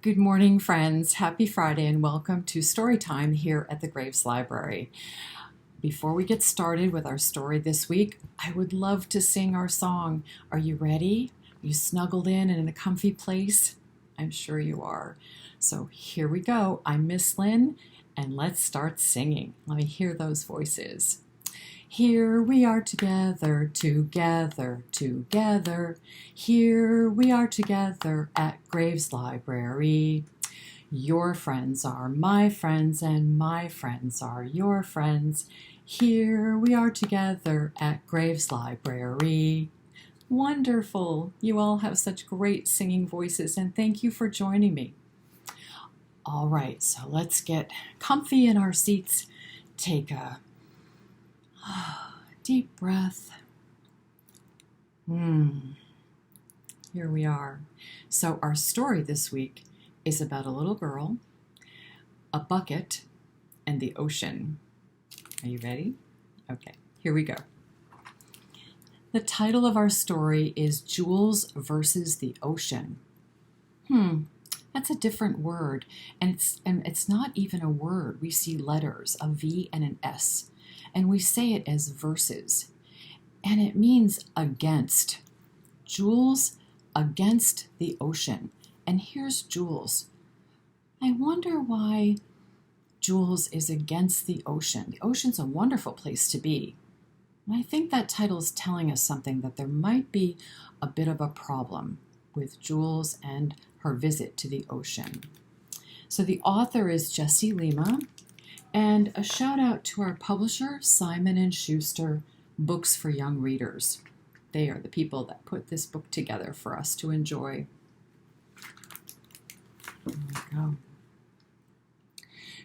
Good morning, friends. Happy Friday and welcome to Storytime here at the Graves Library. Before we get started with our story this week, I would love to sing our song. Are you ready? Are you snuggled in and in a comfy place? I'm sure you are. So here we go. I'm Miss Lynn, and let's start singing. Let me hear those voices. Here we are together, together, together. Here we are together at Graves Library. Your friends are my friends, and my friends are your friends. Here we are together at Graves Library. Wonderful! You all have such great singing voices, and thank you for joining me. All right, so let's get comfy in our seats. Take a deep breath. Here we are. So our story this week is about a little girl, a bucket, and the ocean. Are you ready? Okay, here we go. The title of our story is Jules versus the ocean. That's a different word, and it's not even a word. We see letters, a V and an S. And we say it as verses, and it means against. Jules against the ocean. And here's Jules. I wonder why Jules is against the ocean. The ocean's a wonderful place to be. And I think that title is telling us something, that there might be a bit of a problem with Jules and her visit to the ocean. So the author is Jessie Lima. And a shout out to our publisher, Simon & Schuster, Books for Young Readers. They are the people that put this book together for us to enjoy. There we go.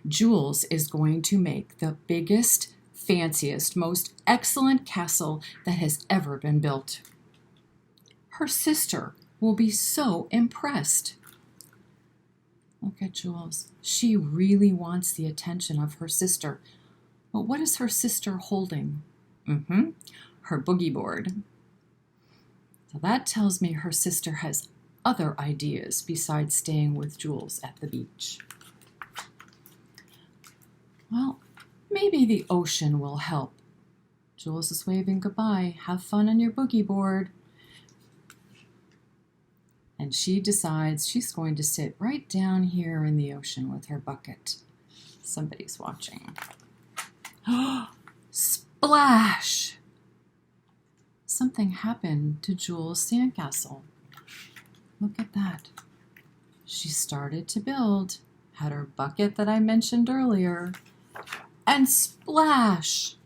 Jules is going to make the biggest, fanciest, most excellent castle that has ever been built. Her sister will be so impressed. Look at Jules. She really wants the attention of her sister. Well, what is her sister holding? Her boogie board. So that tells me her sister has other ideas besides staying with Jules at the beach. Well, maybe the ocean will help. Jules is waving goodbye. Have fun on your boogie board. And she decides she's going to sit right down here in the ocean with her bucket. Somebody's watching. Splash! Something happened to Jules' sandcastle. Look at that. She started to build, had her bucket that I mentioned earlier, and splash!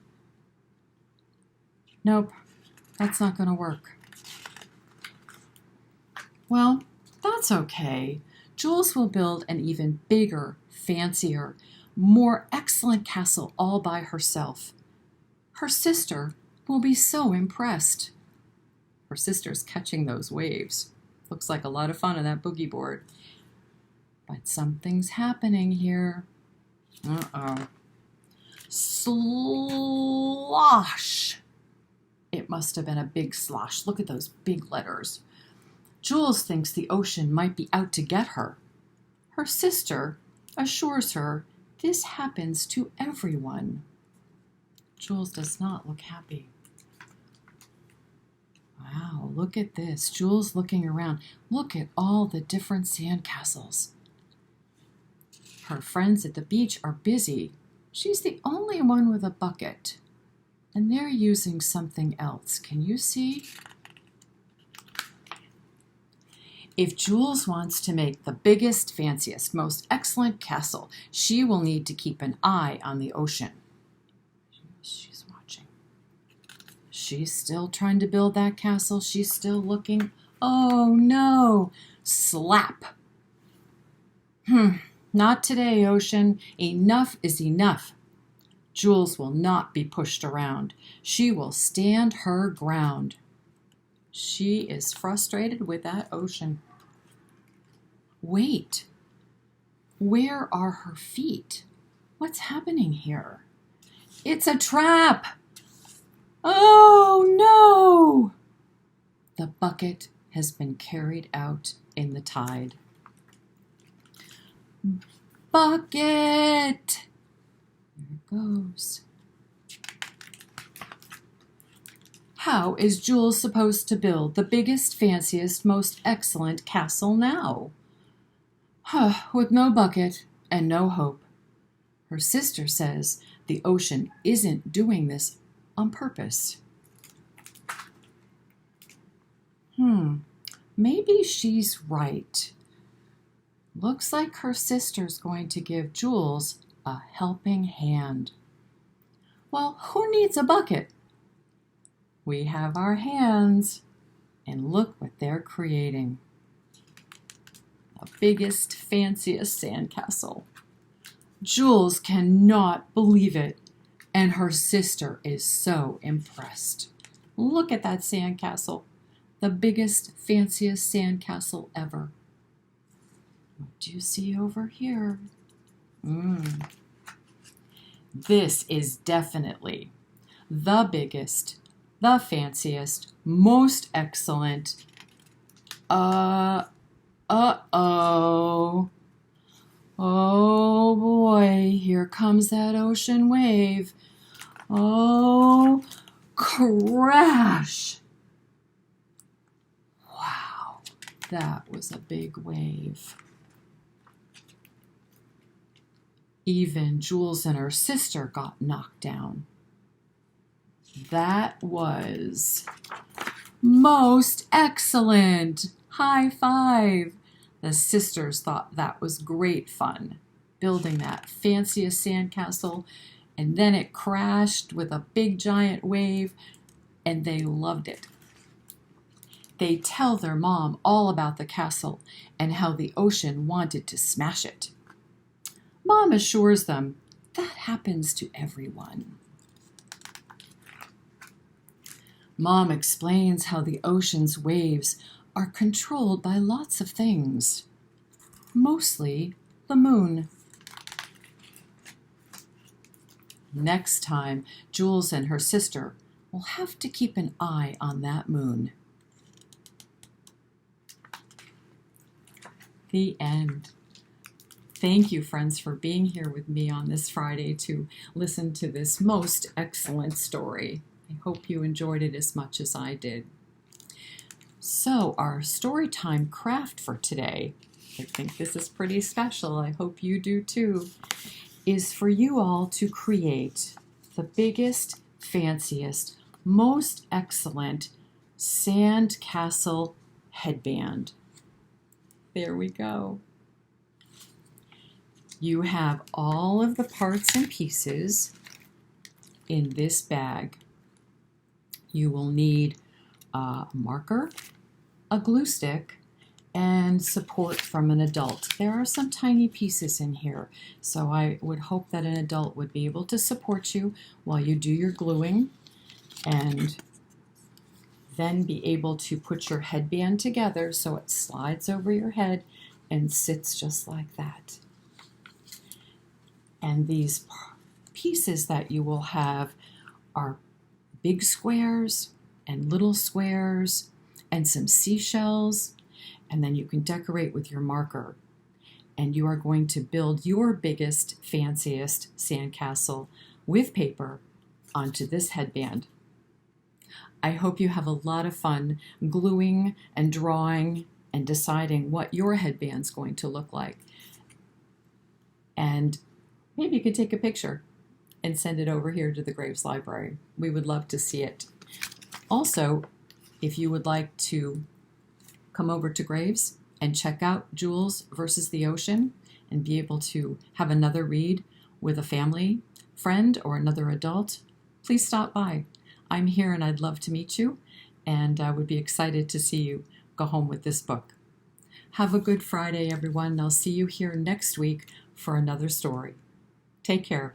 Nope, that's not going to work. Well, that's okay. Jules will build an even bigger, fancier, more excellent castle all by herself. Her sister will be so impressed. Her sister's catching those waves. Looks like a lot of fun on that boogie board. But something's happening here. Slosh! It must have been a big slosh. Look at those big letters. Jules thinks the ocean might be out to get her. Her sister assures her this happens to everyone. Jules does not look happy. Wow, look at this. Jules looking around. Look at all the different sandcastles. Her friends at the beach are busy. She's the only one with a bucket. And they're using something else. Can you see? If Jules wants to make the biggest, fanciest, most excellent castle, she will need to keep an eye on the ocean. She's watching. She's still trying to build that castle. She's still looking. Oh no! Slap! Not today, ocean. Enough is enough. Jules will not be pushed around. She will stand her ground. She is frustrated with that ocean. Wait, where are her feet? What's happening here? It's a trap! Oh no! The bucket has been carried out in the tide. Bucket! There it goes. How is Jules supposed to build the biggest, fanciest, most excellent castle now? With no bucket and no hope. Her sister says the ocean isn't doing this on purpose. Maybe she's right. Looks like her sister's going to give Jules a helping hand. Well, who needs a bucket? We have our hands, and look what they're creating. The biggest, fanciest sandcastle. Jules cannot believe it, and her sister is so impressed. Look at that sandcastle, the biggest, fanciest sandcastle ever. What do you see over here? This is definitely the biggest, the fanciest, most excellent. Oh boy, here comes that ocean wave. Oh, crash! Wow, that was a big wave. Even Jules and her sister got knocked down. That was most excellent. High five. The sisters thought that was great fun, building that fanciest sandcastle, and then it crashed with a big giant wave, and they loved it. They tell their mom all about the castle and how the ocean wanted to smash it. Mom assures them that happens to everyone. Mom explains how the ocean's waves are controlled by lots of things, mostly the moon. Next time, Jules and her sister will have to keep an eye on that moon. The end. Thank you, friends, for being here with me on this Friday to listen to this most excellent story. I hope you enjoyed it as much as I did. So our Storytime craft for today, I think this is pretty special, I hope you do too, is for you all to create the biggest, fanciest, most excellent sandcastle headband. There we go. You have all of the parts and pieces in this bag. You will need a marker, a glue stick, and support from an adult. There are some tiny pieces in here, so I would hope that an adult would be able to support you while you do your gluing, and then be able to put your headband together so it slides over your head and sits just like that. And these pieces that you will have are big squares and little squares and some seashells, and then you can decorate with your marker. And you are going to build your biggest, fanciest sandcastle with paper onto this headband. I hope you have a lot of fun gluing and drawing and deciding what your headband's going to look like. And maybe you could take a picture and send it over here to the Graves Library. We would love to see it. Also, if you would like to come over to Graves and check out Jules versus the Ocean and be able to have another read with a family, friend, or another adult, please stop by. I'm here and I'd love to meet you, and I would be excited to see you go home with this book. Have a good Friday, everyone. I'll see you here next week for another story. Take care.